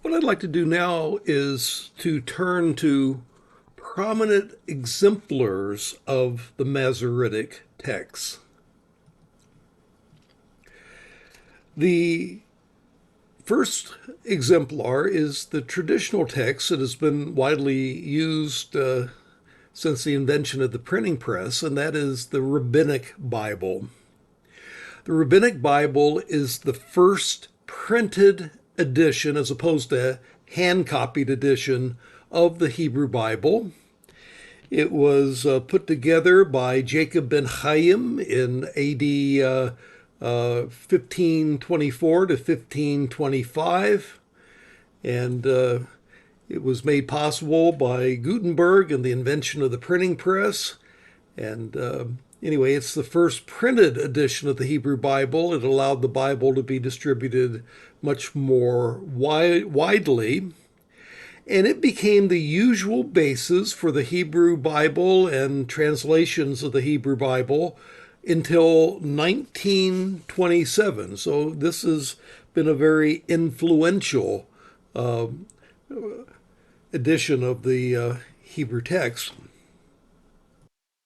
What I'd like to do now is to turn to prominent exemplars of the Masoretic texts. The first exemplar is the traditional text that has been widely used since the invention of the printing press, and that is the Rabbinic Bible. The Rabbinic Bible is the first printed edition, as opposed to hand copied edition, of the Hebrew Bible. It was put together by Jacob ben Chaim in AD 1524 to 1525, and it was made possible by Gutenberg and the invention of the printing press. And anyway, it's the first printed edition of the Hebrew Bible. It allowed the Bible to be distributed much more widely. And it became the usual basis for the Hebrew Bible and translations of the Hebrew Bible until 1927. So this has been a very influential edition of the Hebrew text.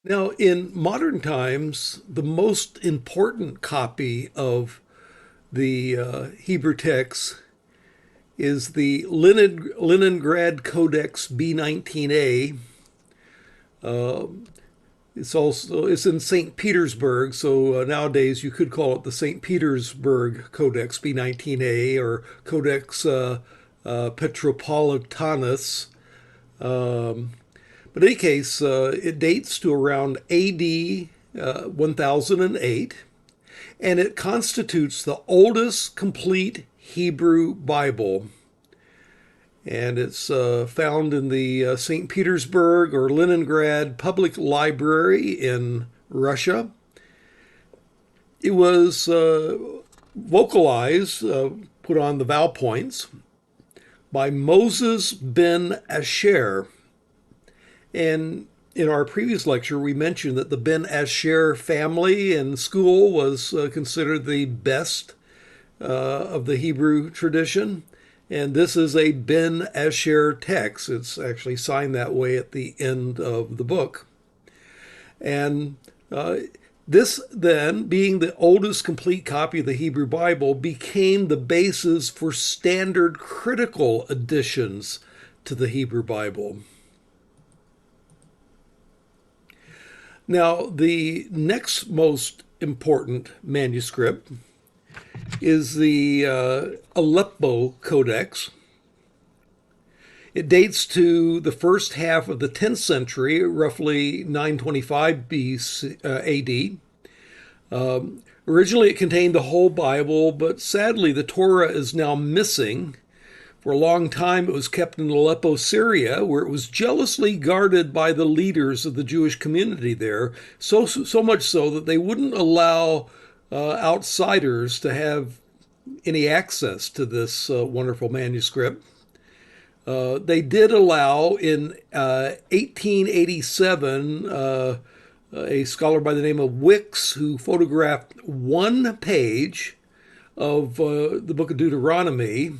Now, in modern times, the most important copy of the Hebrew text is the Leningrad Codex B19A. It's in St. Petersburg, so nowadays you could call it the St. Petersburg Codex B19A or Codex Petropolitanus. But in any case, it dates to around AD 1008, and it constitutes the oldest complete Hebrew Bible. And it's found in the St. Petersburg or Leningrad Public Library in Russia. It was vocalized, put on the vowel points, by Moses ben Asher. And in our previous lecture, we mentioned that the Ben Asher family in school was considered the best of the Hebrew tradition. And this is a Ben Asher text. It's actually signed that way at the end of the book. And this then, being the oldest complete copy of the Hebrew Bible, became the basis for standard critical additions to the Hebrew Bible. Now, the next most important manuscript is the Aleppo Codex. It dates to the first half of the 10th century, roughly 925 AD. Originally, it contained the whole Bible, but sadly, the Torah is now missing. For a long time, it was kept in Aleppo, Syria, where it was jealously guarded by the leaders of the Jewish community there, so much so that they wouldn't allow outsiders to have any access to this wonderful manuscript. They did allow in 1887 a scholar by the name of Wicks, who photographed one page of the book of Deuteronomy.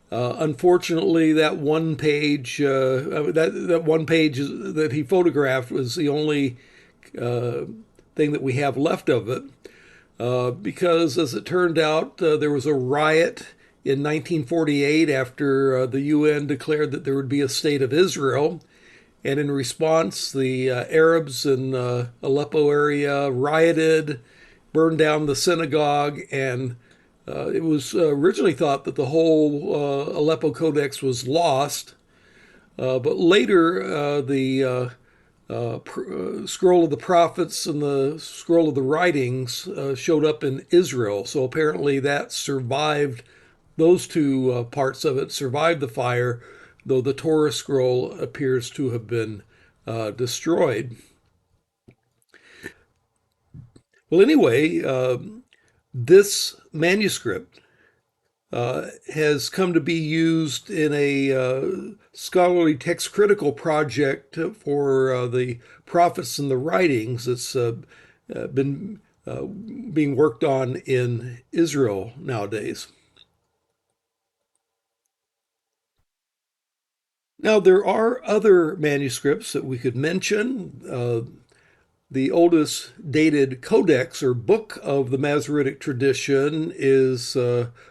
Unfortunately, that one page that he photographed was the only thing that we have left of it. Because, as it turned out, there was a riot in 1948 after the UN declared that there would be a state of Israel. And in response, the Arabs in Aleppo area rioted, burned down the synagogue, and it was originally thought that the whole Aleppo Codex was lost. But later, the scroll of the prophets and the scroll of the writings showed up in Israel. So apparently that survived, those two parts of it survived the fire, though the Torah scroll appears to have been destroyed. Well, anyway, this manuscript has come to be used in a scholarly text critical project for the prophets and the writings. It's been being worked on in Israel nowadays. Now, there are other manuscripts that we could mention. The oldest dated codex or book of the Masoretic tradition is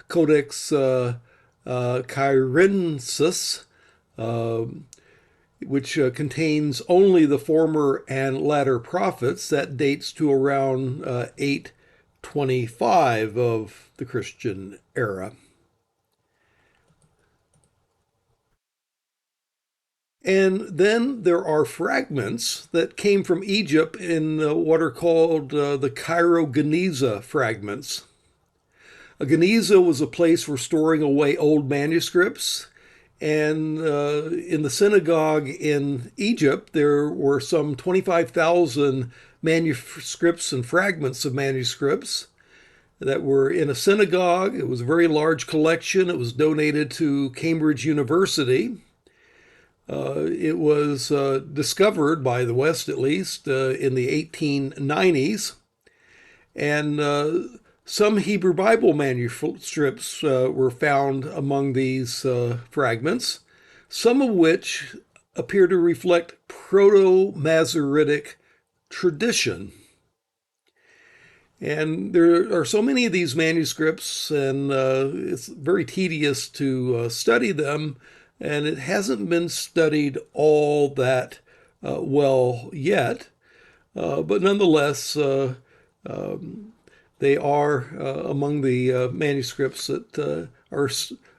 Codex Kyrensis, uh, which contains only the former and latter prophets. That dates to around 825 of the Christian era. And then there are fragments that came from Egypt in what are called the Cairo Geniza fragments. A Geniza was a place for storing away old manuscripts. And in the synagogue in Egypt, there were some 25,000 manuscripts and fragments of manuscripts that were in a synagogue. It was a very large collection. It was donated to Cambridge University. It was discovered by the West, at least, in the 1890s. And some Hebrew Bible manuscripts were found among these fragments, some of which appear to reflect Proto Masoretic tradition. And there are so many of these manuscripts, and it's very tedious to study them, and it hasn't been studied all that well yet. But nonetheless, they are among the manuscripts that are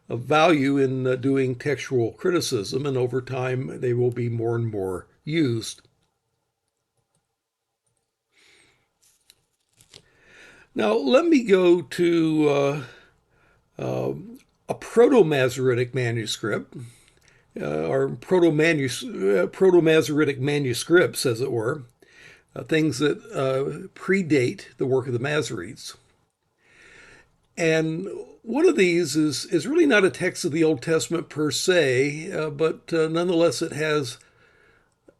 of value in doing textual criticism, and over time they will be more and more used. Now, let me go to a Proto Masoretic manuscript, or Proto Masoretic manuscripts, as it were, things that predate the work of the Masoretes. And one of these is really not a text of the Old Testament per se, but nonetheless it has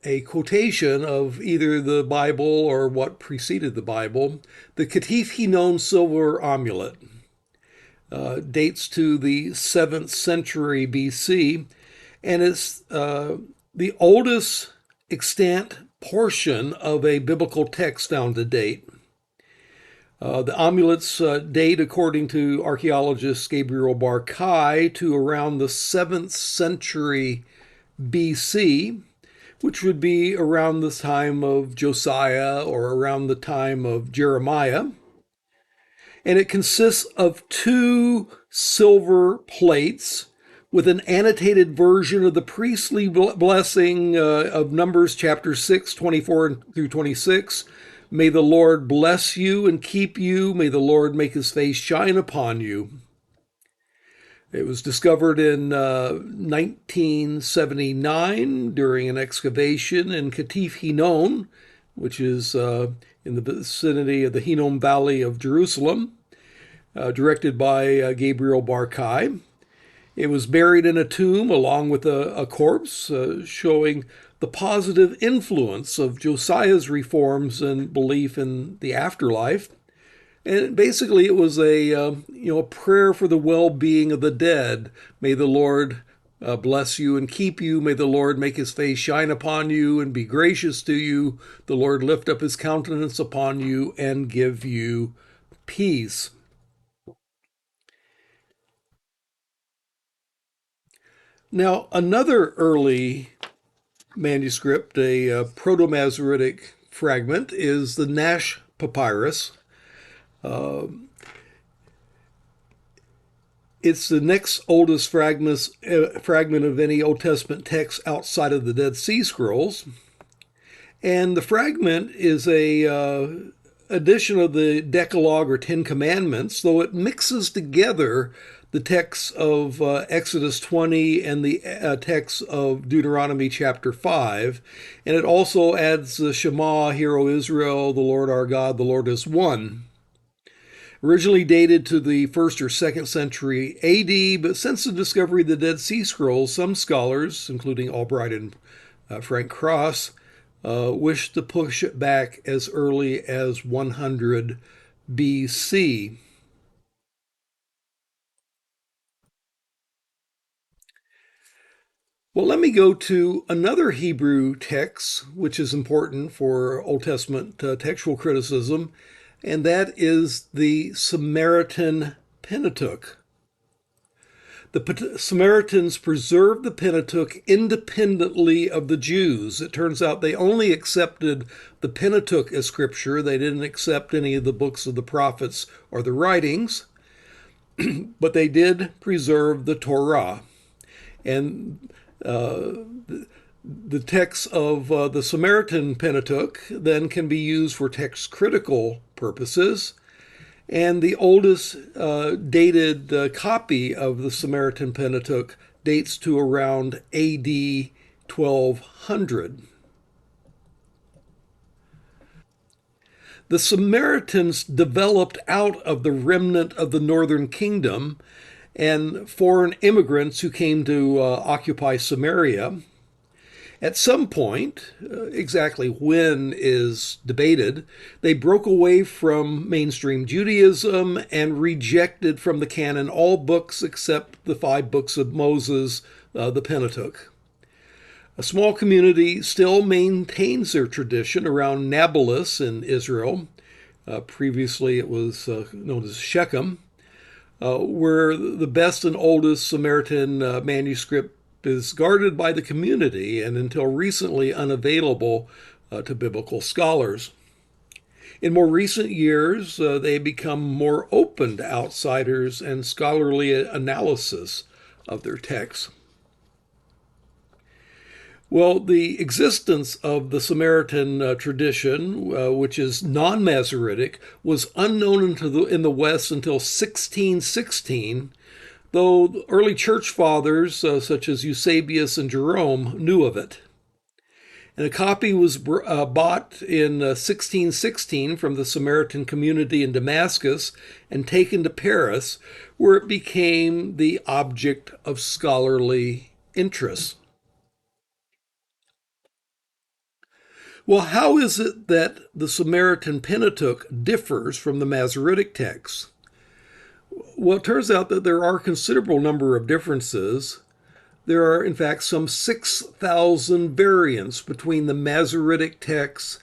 a quotation of either the Bible or what preceded the Bible. The Katif Hinon silver amulet dates to the 7th century BC, and it's the oldest extant portion of a biblical text found to date. The amulets date, according to archaeologist Gabriel Barkay, to around the 7th century BC, which would be around the time of Josiah or around the time of Jeremiah. And it consists of two silver plates with an annotated version of the priestly blessing of Numbers chapter 6, 24 through 26. May the Lord bless you and keep you. May the Lord make his face shine upon you. It was discovered in 1979 during an excavation in Katif Hinon, which is in the vicinity of the Hinnom Valley of Jerusalem, directed by Gabriel Barkay. It was buried in a tomb along with a corpse, showing the positive influence of Josiah's reforms and belief in the afterlife. And basically, it was a prayer for the well-being of the dead. May the Lord bless you and keep you. May the Lord make his face shine upon you and be gracious to you. The Lord lift up his countenance upon you and give you peace. Now, another early manuscript, a Proto-Masoretic fragment, is the Nash Papyrus. It's the next oldest fragment of any Old Testament text outside of the Dead Sea Scrolls. And the fragment is a addition of the Decalogue or Ten Commandments, though it mixes together the texts of Exodus 20 and the texts of Deuteronomy chapter 5. And it also adds the Shema, Hear, O Israel, the Lord our God, the Lord is one. Originally dated to the 1st or 2nd century AD, but since the discovery of the Dead Sea Scrolls, some scholars, including Albright and Frank Cross, wish to push it back as early as 100 BC. Well, let me go to another Hebrew text, which is important for Old Testament textual criticism, and that is the Samaritan Pentateuch. The Samaritans preserved the Pentateuch independently of the Jews. It turns out they only accepted the Pentateuch as scripture. They didn't accept any of the books of the prophets or the writings, but they did preserve the Torah. And the texts of the Samaritan Pentateuch then can be used for text critical purposes. And the oldest dated copy of the Samaritan Pentateuch dates to around AD 1200. The Samaritans developed out of the remnant of the northern kingdom and foreign immigrants who came to occupy Samaria. At some point, exactly when is debated, they broke away from mainstream Judaism and rejected from the canon all books except the 5 books of Moses, the Pentateuch. A small community still maintains their tradition around Nablus in Israel. Previously, it was known as Shechem, where the best and oldest Samaritan manuscript is guarded by the community and until recently unavailable to biblical scholars. In more recent years, they become more open to outsiders and scholarly analysis of their texts. Well, the existence of the Samaritan tradition, which is non-Masoretic, was unknown in the West until 1616, though early church fathers such as Eusebius and Jerome knew of it. And a copy was bought in 1616 from the Samaritan community in Damascus and taken to Paris, where it became the object of scholarly interest. Well, how is it that the Samaritan Pentateuch differs from the Masoretic texts? Well, it turns out that there are a considerable number of differences. There are, in fact, some 6,000 variants between the Masoretic texts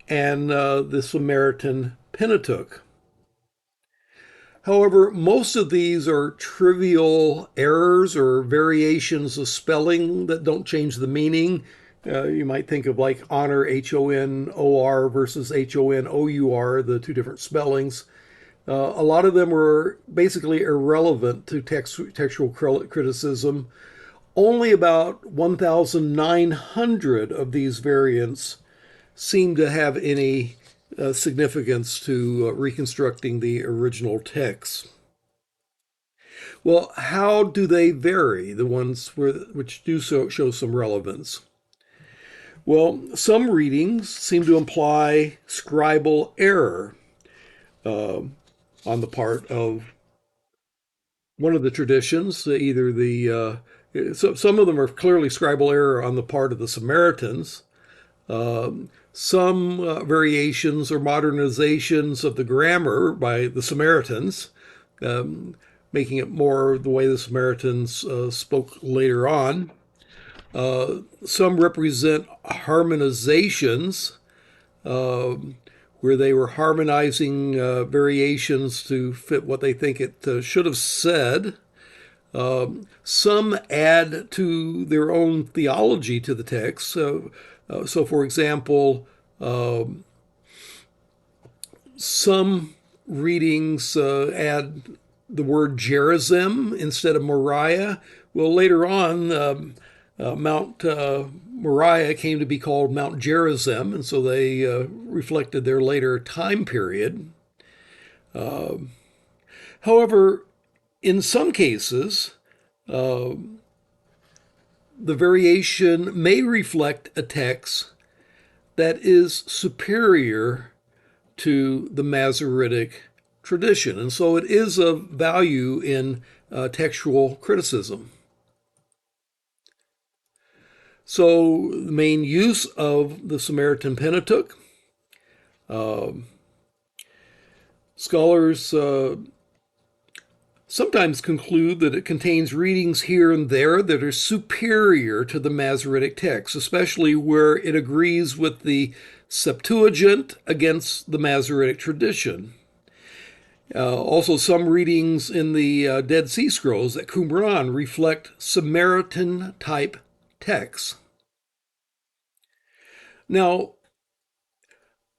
and the Samaritan Pentateuch. However, most of these are trivial errors or variations of spelling that don't change the meaning. You might think of like honor, Honor versus Honour, the 2 different spellings. A lot of them are basically irrelevant to textual criticism. Only about 1,900 of these variants seem to have any significance to reconstructing the original text. Well, how do they vary, the ones which do show some relevance? Well, some readings seem to imply scribal error on the part of one of the traditions, either so some of them are clearly scribal error on the part of the Samaritans. Some variations or modernizations of the grammar by the Samaritans, making it more the way the Samaritans spoke later on. Some represent harmonizations, where they were harmonizing variations to fit what they think it should have said. Some add to their own theology to the text. So for example, some readings add the word Gerizim instead of Moriah. Well, later on, Mount Moriah came to be called Mount Gerizim, and so they reflected their later time period. However, in some cases, the variation may reflect a text that is superior to the Masoretic tradition, and so it is of value in textual criticism. So the main use of the Samaritan Pentateuch, scholars sometimes conclude that it contains readings here and there that are superior to the Masoretic text, especially where it agrees with the Septuagint against the Masoretic tradition. Also, some readings in the Dead Sea Scrolls at Qumran reflect Samaritan type texts. Now,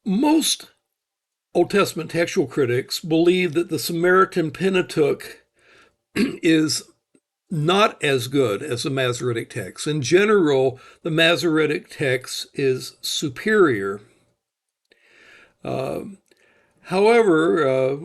most Old Testament textual critics believe that the Samaritan Pentateuch is not as good as the Masoretic text. In general, the Masoretic text is superior. However,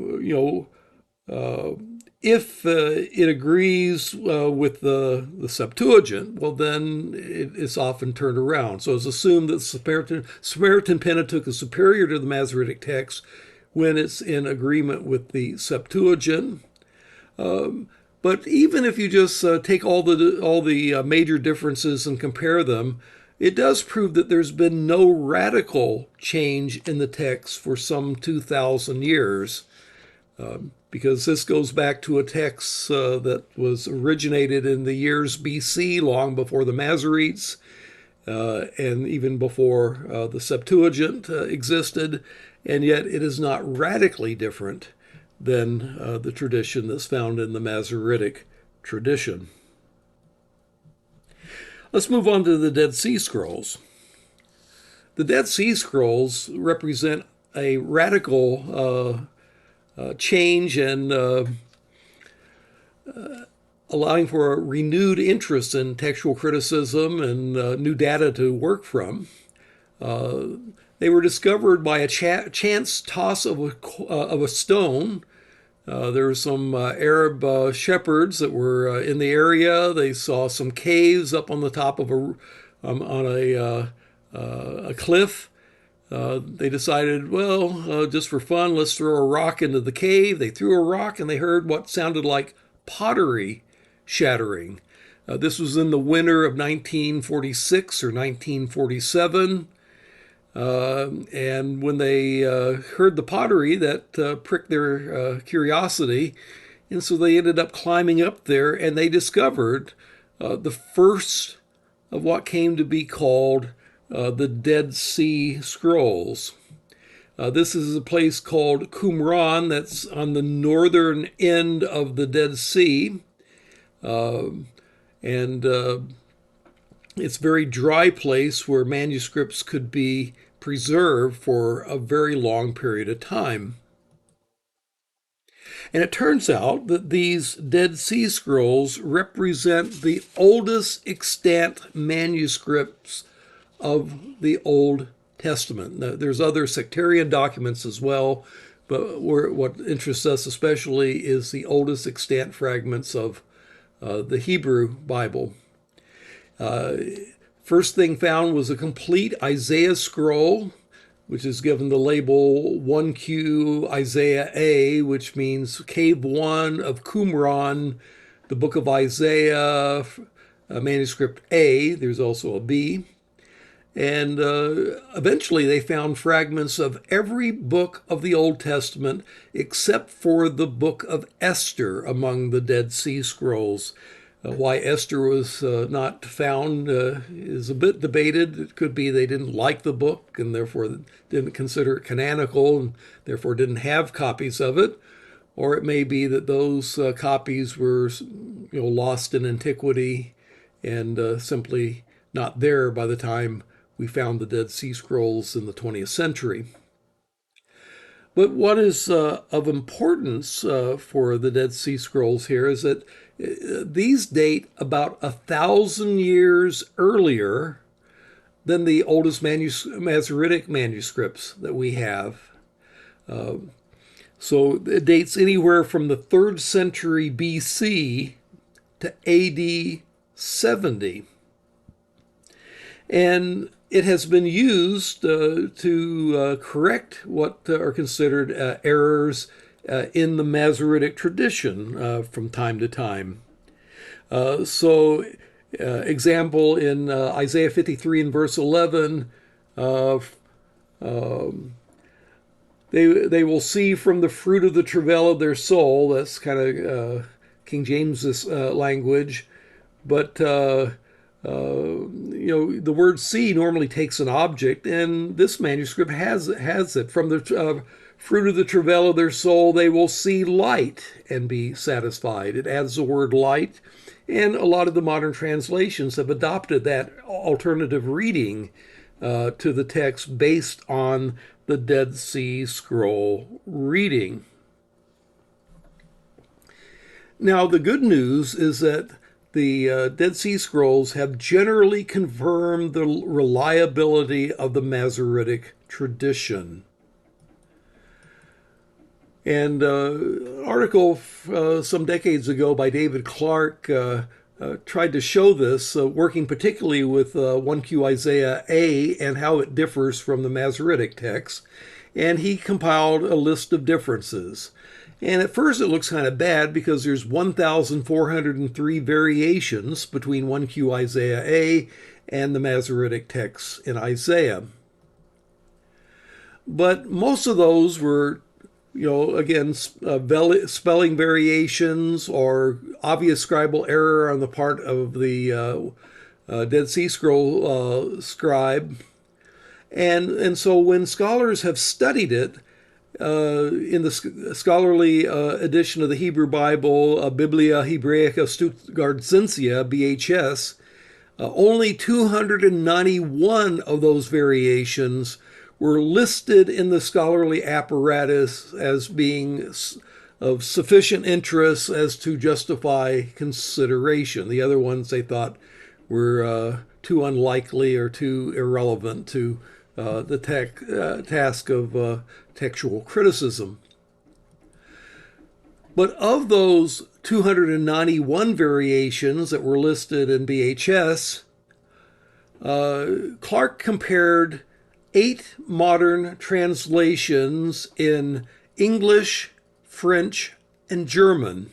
if it agrees with the Septuagint, well, then it's often turned around. So it's assumed that the Samaritan Pentateuch is superior to the Masoretic text when it's in agreement with the Septuagint. But even if you just take all the major differences and compare them, it does prove that there's been no radical change in the text for some 2,000 years, because this goes back to a text that was originated in the years BC, long before the Masoretes, and even before the Septuagint existed, and yet it is not radically different than the tradition that's found in the Masoretic tradition. Let's move on to the Dead Sea Scrolls. The Dead Sea Scrolls represent a radical change and allowing for a renewed interest in textual criticism and new data to work from. They were discovered by a chance toss of a stone. There were some Arab shepherds that were in the area. They saw some caves up on the top of a cliff. They decided, well, just for fun, let's throw a rock into the cave. They threw a rock and they heard what sounded like pottery shattering. This was in the winter of 1946 or 1947. And when they heard the pottery, that pricked their curiosity. And so they ended up climbing up there and they discovered the first of what came to be called the Dead Sea Scrolls. This is a place called Qumran that's on the northern end of the Dead Sea. And it's a very dry place where manuscripts could be preserved for a very long period of time. And it turns out that these Dead Sea Scrolls represent the oldest extant manuscripts of the Old Testament. Now, there's other sectarian documents as well, but what interests us especially is the oldest extant fragments of the Hebrew Bible. First thing found was a complete Isaiah scroll, which is given the label 1Q Isaiah A, which means Cave 1 of Qumran, the book of Isaiah, manuscript A. There's also a B. And eventually they found fragments of every book of the Old Testament except for the book of Esther among the Dead Sea Scrolls. Why Esther was not found is a bit debated. It could be they didn't like the book and therefore didn't consider it canonical and therefore didn't have copies of it. Or it may be that those copies were lost in antiquity and simply not there by the time we found the Dead Sea Scrolls in the 20th century. But what is of importance for the Dead Sea Scrolls here is that these date about 1,000 years earlier than the oldest Masoretic manuscripts that we have. So it dates anywhere from the 3rd century BC to AD 70. And it has been used to correct what are considered errors in the Masoretic tradition from time to time. Example in Isaiah 53 and verse 11, they will see from the fruit of the travail of their soul. That's kind of King James's language, but the word see normally takes an object, and this manuscript has it. From the fruit of the travail of their soul, they will see light and be satisfied. It adds the word light, and a lot of the modern translations have adopted that alternative reading to the text based on the Dead Sea Scroll reading. Now, the good news is that the Dead Sea Scrolls have generally confirmed the reliability of the Masoretic tradition. And an article some decades ago by David Clark tried to show this, working particularly with 1Q Isaiah A and how it differs from the Masoretic text. And he compiled a list of differences. And at first it looks kind of bad because there's 1,403 variations between 1Q Isaiah A and the Masoretic texts in Isaiah. But most of those were, again, spelling variations or obvious scribal error on the part of the Dead Sea Scroll scribe. And so when scholars have studied it, in the scholarly edition of the Hebrew Bible, Biblia Hebraica Stuttgartensia, BHS, only 291 of those variations were listed in the scholarly apparatus as being of sufficient interest as to justify consideration. The other ones they thought were too unlikely or too irrelevant to the task of textual criticism. But of those 291 variations that were listed in BHS, Clark compared 8 modern translations in English, French, and German.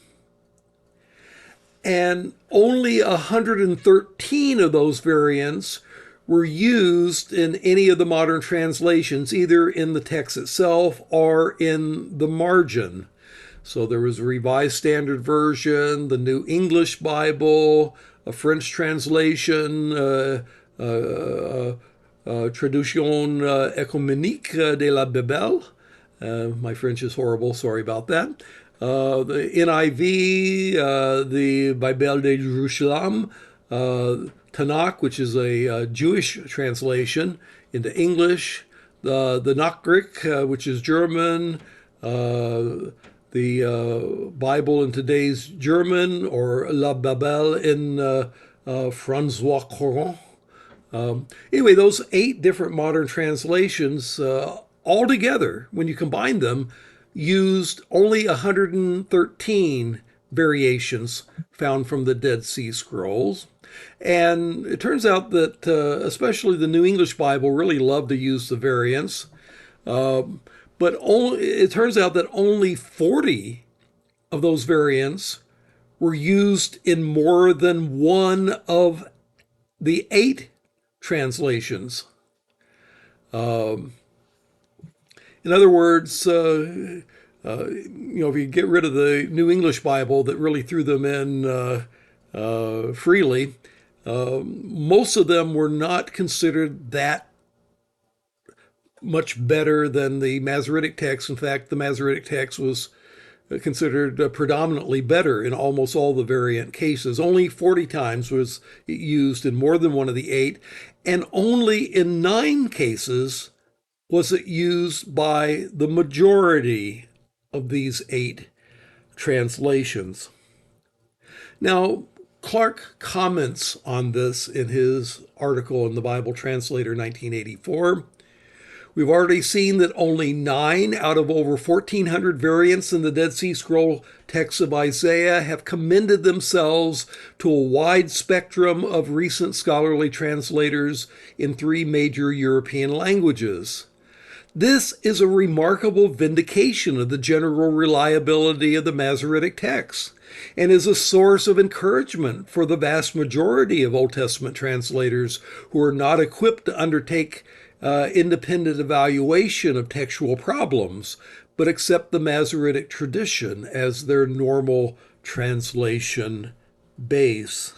And only 113 of those variants were used in any of the modern translations, either in the text itself or in the margin. So there was a Revised Standard Version, the New English Bible, a French translation, Traduction Écuménique de la Bible. My French is horrible, sorry about that. The NIV, the Bible de Jerusalem, Tanakh, which is a Jewish translation, into English, the Nachricht, which is German, the Bible in today's German, or La Bible in François Courant. Anyway, those 8 different modern translations, altogether, when you combine them, used only 113 variations found from the Dead Sea Scrolls. And it turns out that especially the New English Bible really loved to use the variants. But it turns out that only 40 of those variants were used in more than one of the 8 translations. In other words, if you get rid of the New English Bible that really threw them in freely, most of them were not considered that much better than the Masoretic text. In fact, the Masoretic text was considered predominantly better in almost all the variant cases. Only 40 times was it used in more than one of the 8, and only in 9 cases was it used by the majority of these 8 translations. Now, Clark comments on this in his article in the Bible Translator 1984. We've already seen that only 9 out of over 1,400 variants in the Dead Sea Scroll text of Isaiah have commended themselves to a wide spectrum of recent scholarly translators in 3 major European languages. This is a remarkable vindication of the general reliability of the Masoretic text, and is a source of encouragement for the vast majority of Old Testament translators who are not equipped to undertake independent evaluation of textual problems, but accept the Masoretic tradition as their normal translation base.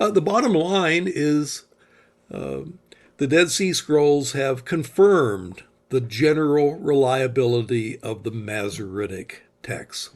The bottom line is the Dead Sea Scrolls have confirmed the general reliability of the Masoretic texts.